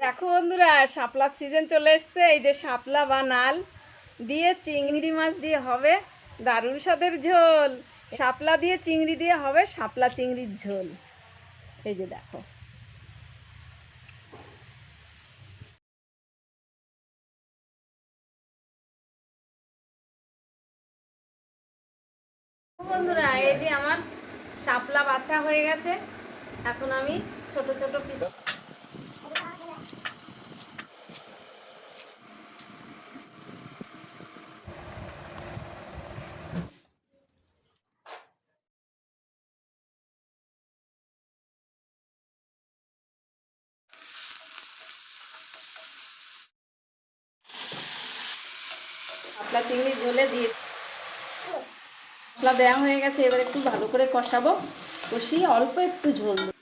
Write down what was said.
দেখো বন্ধুরা, শাপলার সিজন চলে এসছে। এই যে শাপলা বা নাল দিয়ে চিংড়ি মাছ দিয়ে হবে দারুণ স্বাদের ঝোল। শাপলা দিয়ে চিংড়ি দিয়ে হবে শাপলা চিংড়ির ঝোল। এই যে দেখো বন্ধুরা, এই যে আমার শাপলা বাছা হয়ে গেছে। এখন আমি ছোট ছোট পিস শাপলা চিংড়ি ঝোলে দিয়ে মশলা দেওয়া হয়ে গেছে। এবার একটু ভালো করে কষাবো, কষিয়ে অল্প একটু ঝোল দেবো।